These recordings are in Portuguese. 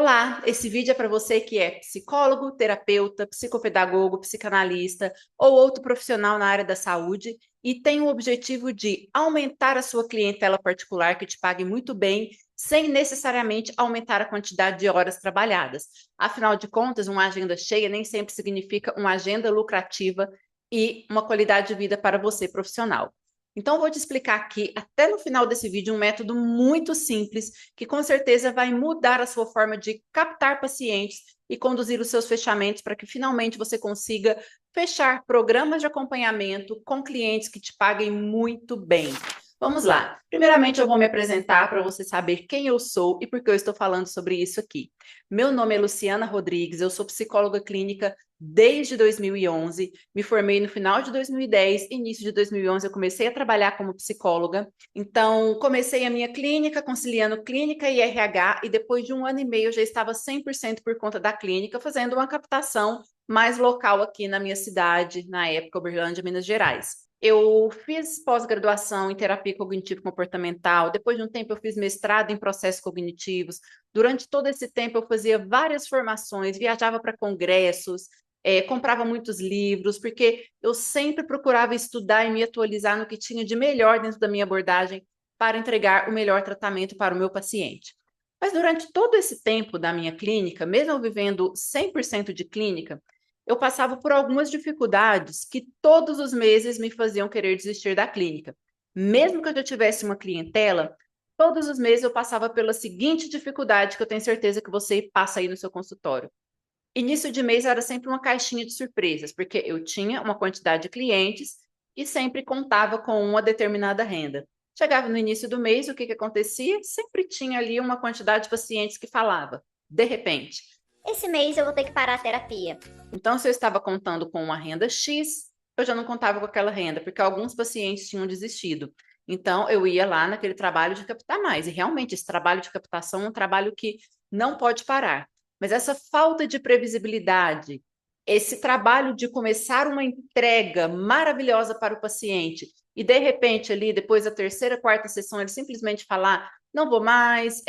Olá, esse vídeo é para você que é psicólogo, terapeuta, psicopedagogo, psicanalista ou outro profissional na área da saúde e tem o objetivo de aumentar a sua clientela particular que te pague muito bem, sem necessariamente aumentar a quantidade de horas trabalhadas. Afinal de contas, uma agenda cheia nem sempre significa uma agenda lucrativa e uma qualidade de vida para você profissional. Então, eu vou te explicar aqui, até no final desse vídeo, um método muito simples que com certeza vai mudar a sua forma de captar pacientes e conduzir os seus fechamentos para que finalmente você consiga fechar programas de acompanhamento com clientes que te paguem muito bem. Vamos lá. Primeiramente, eu vou me apresentar para você saber quem eu sou e por que eu estou falando sobre isso aqui. Meu nome é Luciana Rodrigues, eu sou psicóloga clínica desde 2011, me formei no final de 2010, início de 2011 eu comecei a trabalhar como psicóloga. Então, comecei a minha clínica, conciliando clínica e RH, e depois de 1 ano e meio eu já estava 100% por conta da clínica, fazendo uma captação mais local aqui na minha cidade, na época, Uberlândia, Minas Gerais. Eu fiz pós-graduação em terapia cognitivo-comportamental, depois de um tempo eu fiz mestrado em processos cognitivos. Durante todo esse tempo eu fazia várias formações, viajava para congressos, comprava muitos livros, porque eu sempre procurava estudar e me atualizar no que tinha de melhor dentro da minha abordagem para entregar o melhor tratamento para o meu paciente. Mas durante todo esse tempo da minha clínica, mesmo eu vivendo 100% de clínica, eu passava por algumas dificuldades que todos os meses me faziam querer desistir da clínica. Mesmo que eu já tivesse uma clientela, todos os meses eu passava pela seguinte dificuldade que eu tenho certeza que você passa aí no seu consultório. Início de mês era sempre uma caixinha de surpresas, porque eu tinha uma quantidade de clientes e sempre contava com uma determinada renda. Chegava no início do mês, o que acontecia? Sempre tinha ali uma quantidade de pacientes que falava, de repente. Esse mês eu vou ter que parar a terapia. Então, se eu estava contando com uma renda X, eu já não contava com aquela renda, porque alguns pacientes tinham desistido. Então, eu ia lá naquele trabalho de captar mais. E realmente, esse trabalho de captação é um trabalho que não pode parar. Mas essa falta de previsibilidade, esse trabalho de começar uma entrega maravilhosa para o paciente e, de repente, ali, depois da terceira, quarta sessão, ele simplesmente falar: não vou mais,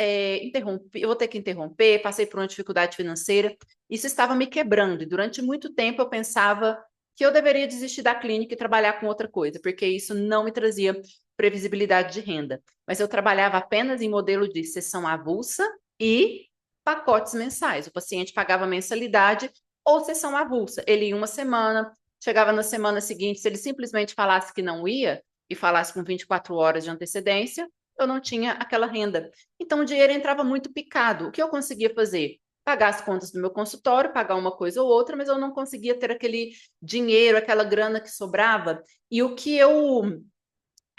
eu vou ter que interromper, passei por uma dificuldade financeira. Isso estava me quebrando e durante muito tempo eu pensava que eu deveria desistir da clínica e trabalhar com outra coisa, porque isso não me trazia previsibilidade de renda. Mas eu trabalhava apenas em modelo de sessão avulsa e pacotes mensais. O paciente pagava mensalidade ou sessão avulsa. Ele ia uma semana, chegava na semana seguinte, se ele simplesmente falasse que não ia e falasse com 24 horas de antecedência, eu não tinha aquela renda. Então o dinheiro entrava muito picado. O que eu conseguia fazer? Pagar as contas do meu consultório, pagar uma coisa ou outra, mas eu não conseguia ter aquele dinheiro, aquela grana que sobrava. E o que eu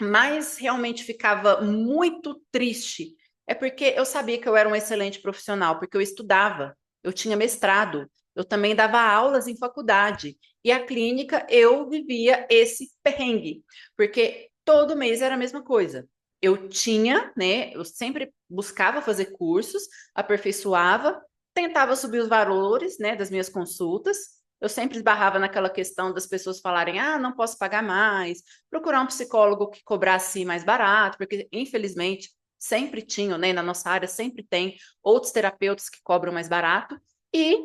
mais realmente ficava muito triste é porque eu sabia que eu era um excelente profissional, porque eu estudava, eu tinha mestrado, eu também dava aulas em faculdade. E a clínica eu vivia esse perrengue, porque todo mês era a mesma coisa. Eu tinha, né? Eu sempre buscava fazer cursos, aperfeiçoava, tentava subir os valores, né, das minhas consultas. Eu sempre esbarrava naquela questão das pessoas falarem: ah, não posso pagar mais, procurar um psicólogo que cobrasse mais barato, porque infelizmente sempre tinham, né, na nossa área sempre tem outros terapeutas que cobram mais barato e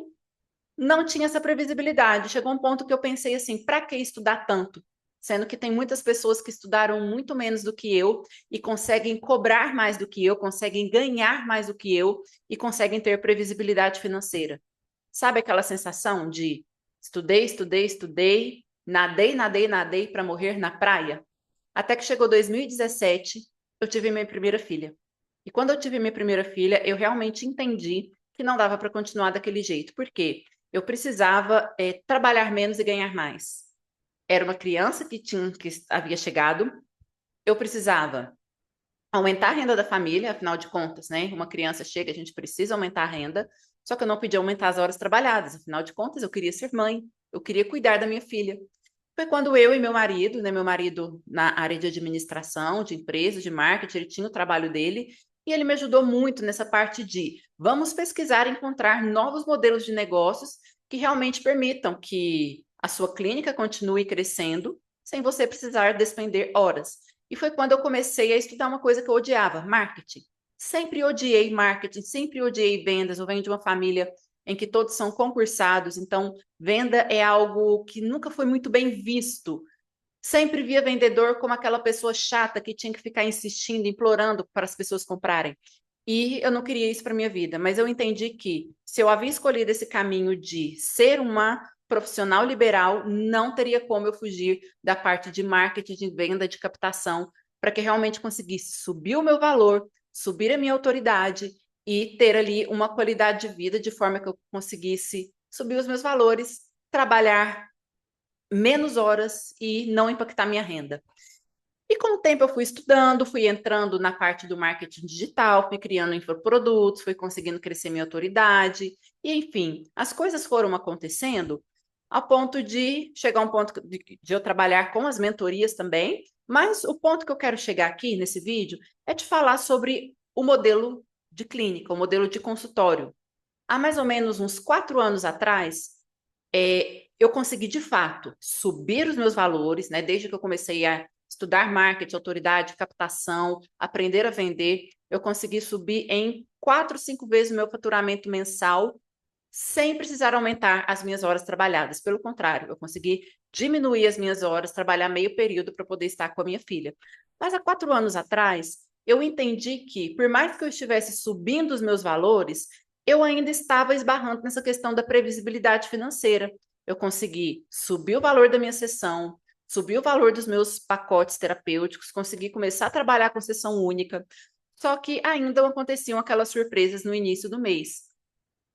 não tinha essa previsibilidade. Chegou um ponto que eu pensei assim: para que estudar tanto? Sendo que tem muitas pessoas que estudaram muito menos do que eu e conseguem cobrar mais do que eu, conseguem ganhar mais do que eu e conseguem ter previsibilidade financeira. Sabe aquela sensação de estudei, estudei, estudei, nadei, nadei, nadei para morrer na praia? Até que chegou 2017, eu tive minha primeira filha. E quando eu tive minha primeira filha, eu realmente entendi que não dava para continuar daquele jeito. Por quê? Eu precisava trabalhar menos e ganhar mais. Era uma criança que havia chegado, eu precisava aumentar a renda da família, afinal de contas, né? Uma criança chega, a gente precisa aumentar a renda, só que eu não podia aumentar as horas trabalhadas, afinal de contas, eu queria ser mãe, eu queria cuidar da minha filha. Foi quando eu e meu marido, né, meu marido na área de administração, de empresas, de marketing, ele tinha o trabalho dele, e ele me ajudou muito nessa parte de vamos pesquisar e encontrar novos modelos de negócios que realmente permitam que a sua clínica continue crescendo sem você precisar despender horas. E foi quando eu comecei a estudar uma coisa que eu odiava, marketing. Sempre odiei marketing, sempre odiei vendas. Eu venho de uma família em que todos são concursados, então venda é algo que nunca foi muito bem visto. Sempre via vendedor como aquela pessoa chata que tinha que ficar insistindo, implorando para as pessoas comprarem. E eu não queria isso para minha vida, mas eu entendi que se eu havia escolhido esse caminho de ser uma profissional liberal, não teria como eu fugir da parte de marketing, de venda, de captação, para que realmente conseguisse subir o meu valor, subir a minha autoridade e ter ali uma qualidade de vida de forma que eu conseguisse subir os meus valores, trabalhar menos horas e não impactar minha renda. E com o tempo eu fui estudando, fui entrando na parte do marketing digital, fui criando infoprodutos, fui conseguindo crescer minha autoridade, e enfim, as coisas foram acontecendo ao ponto de chegar a um ponto de eu trabalhar com as mentorias também, mas o ponto que eu quero chegar aqui nesse vídeo é te falar sobre o modelo de clínica, o modelo de consultório. Há mais ou menos uns 4 anos atrás, eu consegui, de fato, subir os meus valores, né? Desde que eu comecei a estudar marketing, autoridade, captação, aprender a vender, eu consegui subir em 4, 5 vezes o meu faturamento mensal, sem precisar aumentar as minhas horas trabalhadas. Pelo contrário, eu consegui diminuir as minhas horas, trabalhar meio período para poder estar com a minha filha. Mas há 4 anos atrás, eu entendi que, por mais que eu estivesse subindo os meus valores, eu ainda estava esbarrando nessa questão da previsibilidade financeira. Eu consegui subir o valor da minha sessão, subir o valor dos meus pacotes terapêuticos, consegui começar a trabalhar com sessão única, só que ainda aconteciam aquelas surpresas no início do mês.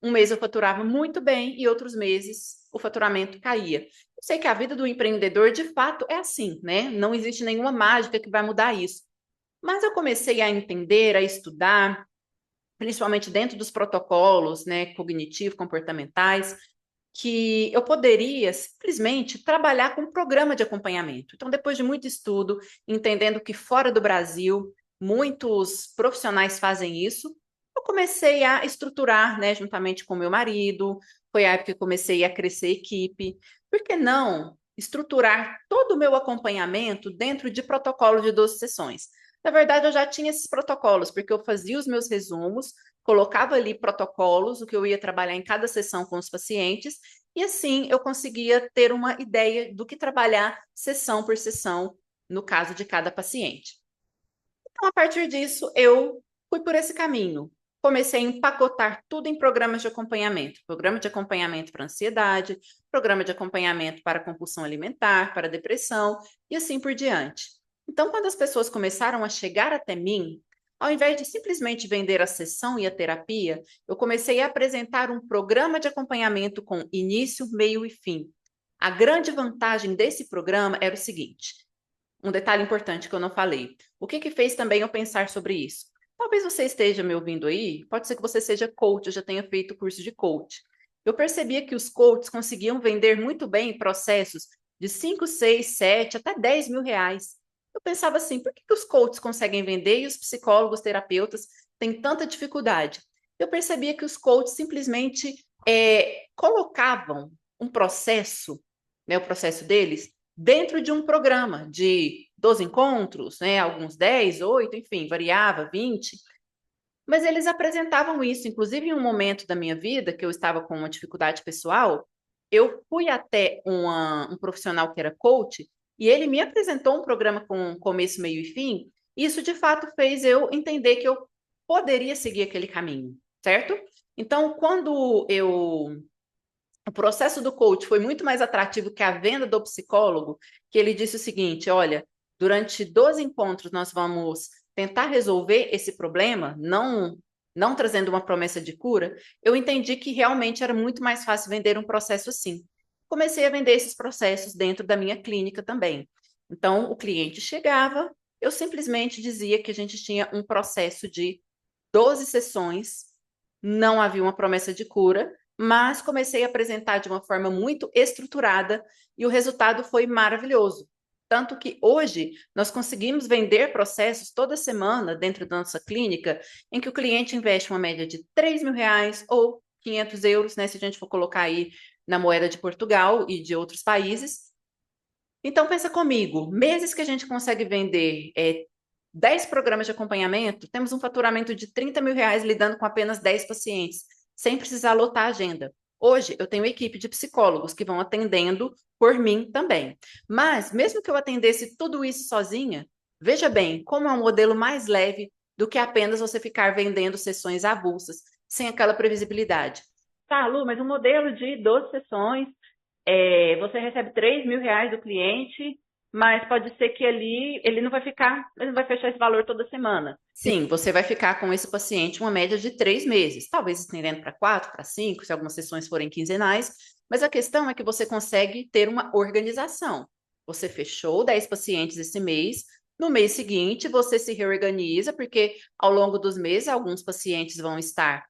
Um mês eu faturava muito bem e outros meses o faturamento caía. Eu sei que a vida do empreendedor, de fato, é assim, né? Não existe nenhuma mágica que vai mudar isso. Mas eu comecei a entender, a estudar, principalmente dentro dos protocolos, né, cognitivo-comportamentais, que eu poderia simplesmente trabalhar com um programa de acompanhamento. Então, depois de muito estudo, entendendo que fora do Brasil, muitos profissionais fazem isso, eu comecei a estruturar, né, juntamente com meu marido, foi a época que eu comecei a crescer equipe. Por que não estruturar todo o meu acompanhamento dentro de protocolo de 12 sessões? Na verdade, eu já tinha esses protocolos, porque eu fazia os meus resumos, colocava ali protocolos, o que eu ia trabalhar em cada sessão com os pacientes, e assim eu conseguia ter uma ideia do que trabalhar sessão por sessão, no caso de cada paciente. Então, a partir disso, eu fui por esse caminho. Comecei a empacotar tudo em programas de acompanhamento. Programa de acompanhamento para ansiedade, programa de acompanhamento para compulsão alimentar, para depressão e assim por diante. Então, quando as pessoas começaram a chegar até mim, ao invés de simplesmente vender a sessão e a terapia, eu comecei a apresentar um programa de acompanhamento com início, meio e fim. A grande vantagem desse programa era o seguinte: um detalhe importante que eu não falei. O que que fez também eu pensar sobre isso? Talvez você esteja me ouvindo aí, pode ser que você seja coach, eu já tenha feito curso de coach. Eu percebia que os coaches conseguiam vender muito bem processos de 5, 6, 7, até 10 mil reais. Eu pensava assim, por que que os coaches conseguem vender e os psicólogos, terapeutas têm tanta dificuldade? Eu percebia que os coaches simplesmente colocavam um processo, né, o processo deles, dentro de um programa de 12 encontros, né, alguns 10, 8, enfim, variava, 20, mas eles apresentavam isso, inclusive em um momento da minha vida que eu estava com uma dificuldade pessoal, eu fui até um profissional que era coach e ele me apresentou um programa com começo, meio e fim, e isso de fato fez eu entender que eu poderia seguir aquele caminho, certo? Então, quando o processo do coach foi muito mais atrativo que a venda do psicólogo, que ele disse o seguinte: olha, durante 12 encontros nós vamos tentar resolver esse problema, não trazendo uma promessa de cura. Eu entendi que realmente era muito mais fácil vender um processo assim. Comecei a vender esses processos dentro da minha clínica também. Então, o cliente chegava, eu simplesmente dizia que a gente tinha um processo de 12 sessões, não havia uma promessa de cura, mas comecei a apresentar de uma forma muito estruturada e o resultado foi maravilhoso. Tanto que hoje nós conseguimos vender processos toda semana dentro da nossa clínica, em que o cliente investe uma média de 3 mil reais ou 500 euros, né, se a gente for colocar aí na moeda de Portugal e de outros países. Então, pensa comigo, meses que a gente consegue vender 10 programas de acompanhamento, temos um faturamento de R$ 30.000 lidando com apenas 10 pacientes, sem precisar lotar a agenda. Hoje, eu tenho equipe de psicólogos que vão atendendo por mim também. Mas, mesmo que eu atendesse tudo isso sozinha, veja bem como é um modelo mais leve do que apenas você ficar vendendo sessões avulsas, sem aquela previsibilidade. Tá, Lu, mas um modelo de 12 sessões, você recebe R$ 3.000 do cliente, mas pode ser que ele não vai fechar esse valor toda semana. Sim, você vai ficar com esse paciente uma média de 3 meses, talvez estendendo para 4, para 5, se algumas sessões forem quinzenais, mas a questão é que você consegue ter uma organização. Você fechou 10 pacientes esse mês, no mês seguinte você se reorganiza, porque ao longo dos meses alguns pacientes vão estar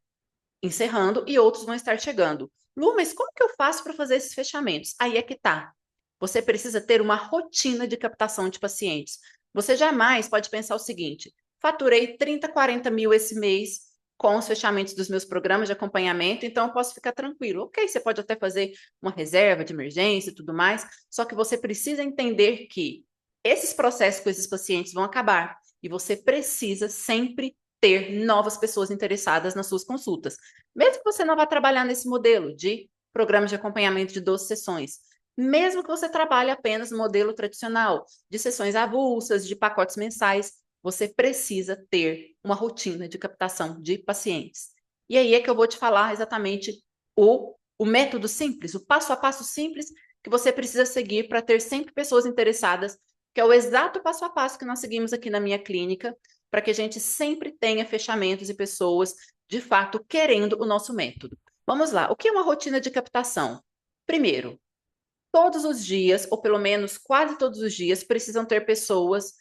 encerrando e outros vão estar chegando. Lu, mas como que eu faço para fazer esses fechamentos? Aí é que tá. Você precisa ter uma rotina de captação de pacientes. Você jamais pode pensar o seguinte: faturei 30, 40 mil esse mês com os fechamentos dos meus programas de acompanhamento, então eu posso ficar tranquilo. Ok, você pode até fazer uma reserva de emergência e tudo mais, só que você precisa entender que esses processos com esses pacientes vão acabar e você precisa sempre ter novas pessoas interessadas nas suas consultas. Mesmo que você não vá trabalhar nesse modelo de programas de acompanhamento de 12 sessões, mesmo que você trabalhe apenas no modelo tradicional, de sessões avulsas, de pacotes mensais, você precisa ter uma rotina de captação de pacientes. E aí é que eu vou te falar exatamente o método simples, o passo a passo simples que você precisa seguir para ter sempre pessoas interessadas, que é o exato passo a passo que nós seguimos aqui na minha clínica, para que a gente sempre tenha fechamentos e pessoas, de fato, querendo o nosso método. Vamos lá, o que é uma rotina de captação? Primeiro, todos os dias, ou pelo menos quase todos os dias, precisam ter pessoas,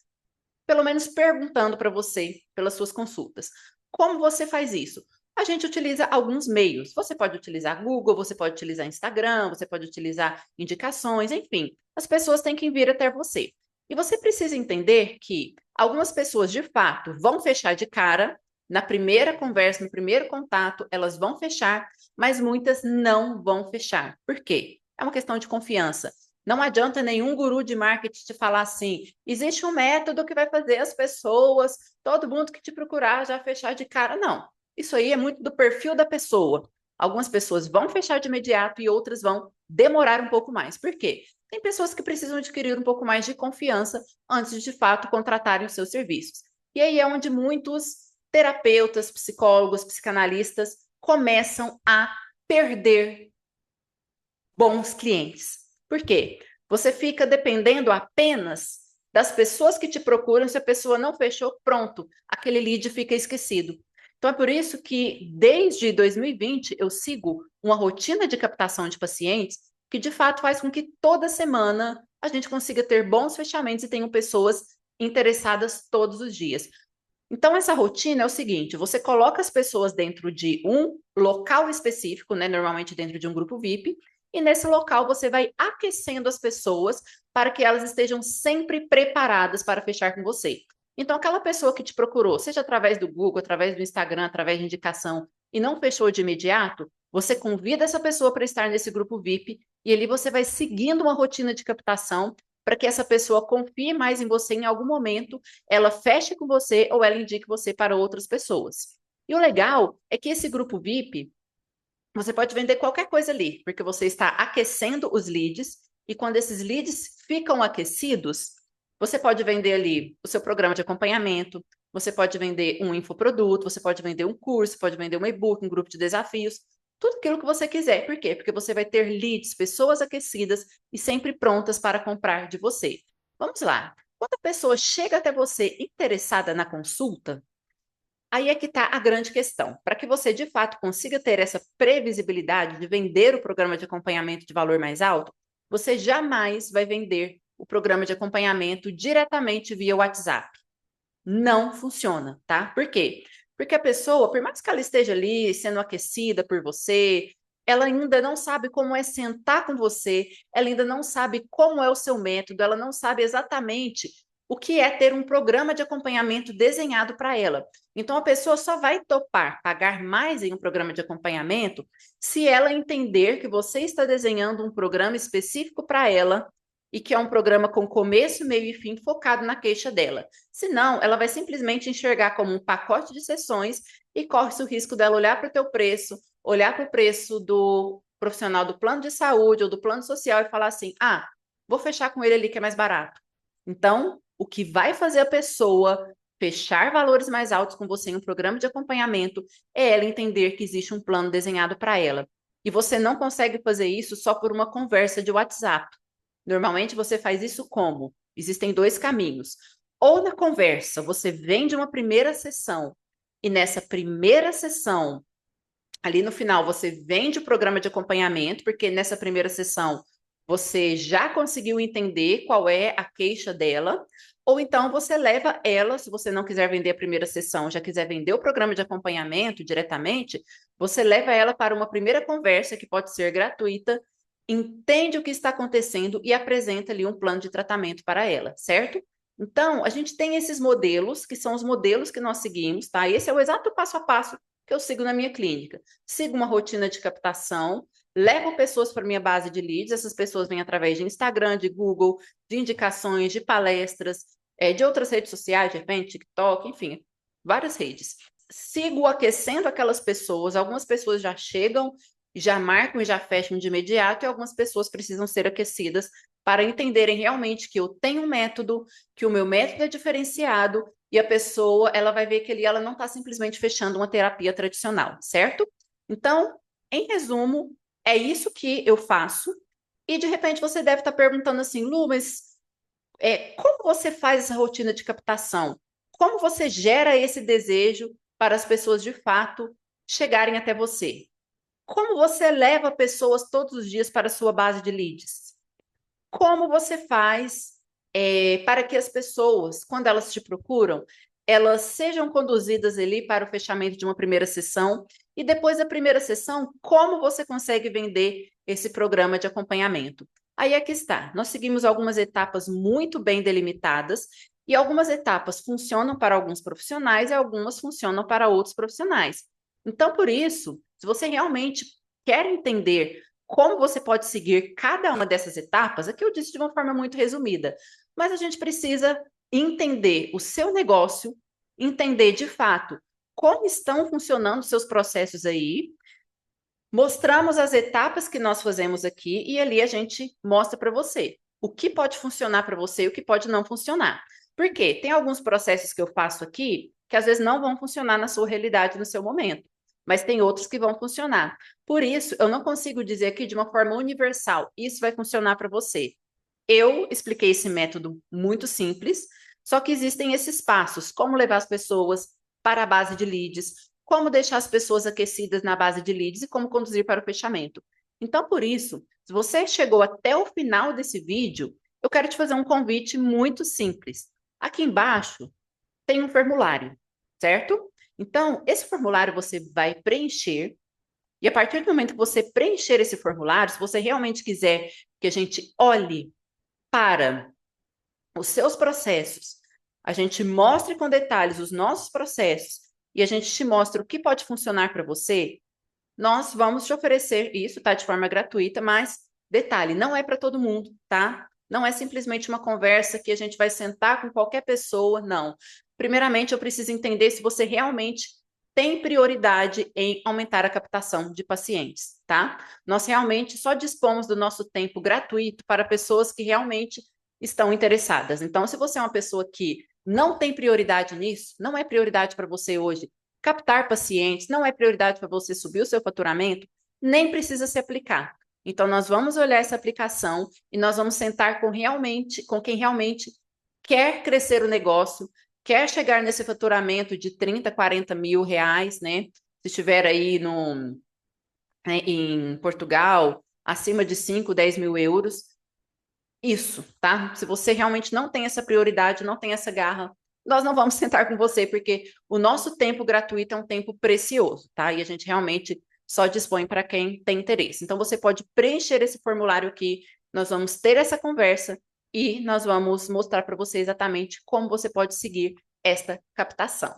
pelo menos perguntando para você pelas suas consultas. Como você faz isso? A gente utiliza alguns meios. Você pode utilizar Google, você pode utilizar Instagram, você pode utilizar indicações, enfim. As pessoas têm que vir até você. E você precisa entender que algumas pessoas, de fato, vão fechar de cara, na primeira conversa, no primeiro contato, elas vão fechar, mas muitas não vão fechar. Por quê? É uma questão de confiança. Não adianta nenhum guru de marketing te falar assim: existe um método que vai fazer as pessoas, todo mundo que te procurar já fechar de cara. Não. Isso aí é muito do perfil da pessoa. Algumas pessoas vão fechar de imediato e outras vão demorar um pouco mais. Por quê? Tem pessoas que precisam adquirir um pouco mais de confiança antes de fato contratarem os seus serviços. E aí é onde muitos terapeutas, psicólogos, psicanalistas começam a perder bons clientes. Por quê? Você fica dependendo apenas das pessoas que te procuram. Se a pessoa não fechou, pronto, aquele lead fica esquecido. Então é por isso que desde 2020 eu sigo uma rotina de captação de pacientes que de fato faz com que toda semana a gente consiga ter bons fechamentos e tenham pessoas interessadas todos os dias. Então, essa rotina é o seguinte: você coloca as pessoas dentro de um local específico, né, normalmente dentro de um grupo VIP, e nesse local você vai aquecendo as pessoas para que elas estejam sempre preparadas para fechar com você. Então, aquela pessoa que te procurou, seja através do Google, através do Instagram, através de indicação, e não fechou de imediato, você convida essa pessoa para estar nesse grupo VIP, e ali você vai seguindo uma rotina de captação para que essa pessoa confie mais em você em algum momento, ela feche com você ou ela indique você para outras pessoas. E o legal é que esse grupo VIP, você pode vender qualquer coisa ali, porque você está aquecendo os leads, e quando esses leads ficam aquecidos, você pode vender ali o seu programa de acompanhamento, você pode vender um infoproduto, você pode vender um curso, pode vender um e-book, um grupo de desafios, tudo aquilo que você quiser. Por quê? Porque você vai ter leads, pessoas aquecidas e sempre prontas para comprar de você. Vamos lá. Quando a pessoa chega até você interessada na consulta, aí é que está a grande questão. Para que você, de fato, consiga ter essa previsibilidade de vender o programa de acompanhamento de valor mais alto, você jamais vai vender o programa de acompanhamento diretamente via WhatsApp. Não funciona, tá? Por quê? Porque a pessoa, por mais que ela esteja ali sendo aquecida por você, ela ainda não sabe como é sentar com você, ela ainda não sabe como é o seu método, ela não sabe exatamente o que é ter um programa de acompanhamento desenhado para ela. Então, a pessoa só vai topar pagar mais em um programa de acompanhamento se ela entender que você está desenhando um programa específico para ela, e que é um programa com começo, meio e fim focado na queixa dela. Senão, ela vai simplesmente enxergar como um pacote de sessões e corre-se o risco dela olhar para o teu preço, olhar para o preço do profissional do plano de saúde ou do plano social e falar assim: ah, vou fechar com ele ali que é mais barato. Então, o que vai fazer a pessoa fechar valores mais altos com você em um programa de acompanhamento é ela entender que existe um plano desenhado para ela. E você não consegue fazer isso só por uma conversa de WhatsApp. Normalmente você faz isso como? Existem dois caminhos. Ou na conversa, você vem de uma primeira sessão, e nessa primeira sessão, ali no final, você vende o programa de acompanhamento, porque nessa primeira sessão você já conseguiu entender qual é a queixa dela, ou então você leva ela, se você não quiser vender a primeira sessão, já quiser vender o programa de acompanhamento diretamente, você leva ela para uma primeira conversa que pode ser gratuita, entende o que está acontecendo e apresenta ali um plano de tratamento para ela, certo? Então, a gente tem esses modelos, que são os modelos que nós seguimos, tá? Esse é o exato passo a passo que eu sigo na minha clínica. Sigo uma rotina de captação, levo pessoas para minha base de leads, essas pessoas vêm através de Instagram, de Google, de indicações, de palestras, de outras redes sociais, de repente, TikTok, enfim, várias redes. Sigo aquecendo aquelas pessoas, algumas pessoas já chegam, já marcam e já fecham de imediato, e algumas pessoas precisam ser aquecidas para entenderem realmente que eu tenho um método, que o meu método é diferenciado, e a pessoa, ela vai ver que ali ela não está simplesmente fechando uma terapia tradicional, certo? Então, em resumo, é isso que eu faço. E de repente você deve estar perguntando assim, Lu, mas como você faz essa rotina de captação? Como você gera esse desejo para as pessoas de fato chegarem até você? Como você leva pessoas todos os dias para a sua base de leads? Como você faz para que as pessoas, quando elas te procuram, elas sejam conduzidas ali para o fechamento de uma primeira sessão e depois da primeira sessão, como você consegue vender esse programa de acompanhamento? Aí é que está. Nós seguimos algumas etapas muito bem delimitadas e algumas etapas funcionam para alguns profissionais e algumas funcionam para outros profissionais. Então, por isso, se você realmente quer entender como você pode seguir cada uma dessas etapas, aqui eu disse de uma forma muito resumida, mas a gente precisa entender o seu negócio, entender de fato como estão funcionando os seus processos aí, mostramos as etapas que nós fazemos aqui e ali a gente mostra para você o que pode funcionar para você e o que pode não funcionar. Por quê? Tem alguns processos que eu faço aqui que às vezes não vão funcionar na sua realidade, no seu momento, mas tem outros que vão funcionar. Por isso, eu não consigo dizer aqui de uma forma universal, isso vai funcionar para você. Eu expliquei esse método muito simples, só que existem esses passos, como levar as pessoas para a base de leads, como deixar as pessoas aquecidas na base de leads e como conduzir para o fechamento. Então, por isso, se você chegou até o final desse vídeo, eu quero te fazer um convite muito simples. Aqui embaixo tem um formulário, certo? Então, esse formulário você vai preencher, e a partir do momento que você preencher esse formulário, se você realmente quiser que a gente olhe para os seus processos, a gente mostre com detalhes os nossos processos e a gente te mostra o que pode funcionar para você, nós vamos te oferecer isso, tá? De forma gratuita, mas detalhe, não é para todo mundo, tá? Não é simplesmente uma conversa que a gente vai sentar com qualquer pessoa, não. Primeiramente, eu preciso entender se você realmente tem prioridade em aumentar a captação de pacientes, tá? Nós realmente só dispomos do nosso tempo gratuito para pessoas que realmente estão interessadas. Então, se você é uma pessoa que não tem prioridade nisso, não é prioridade para você hoje captar pacientes, não é prioridade para você subir o seu faturamento, nem precisa se aplicar. Então, nós vamos olhar essa aplicação e nós vamos sentar com quem realmente quer crescer o negócio, quer chegar nesse faturamento de 30, 40 mil reais, né? Se estiver aí em Portugal, acima de 5, 10 mil euros. Isso, tá? Se você realmente não tem essa prioridade, não tem essa garra, nós não vamos sentar com você, porque o nosso tempo gratuito é um tempo precioso, tá? E a gente realmente só dispõe para quem tem interesse. Então, você pode preencher esse formulário aqui, nós vamos ter essa conversa e nós vamos mostrar para você exatamente como você pode seguir esta captação.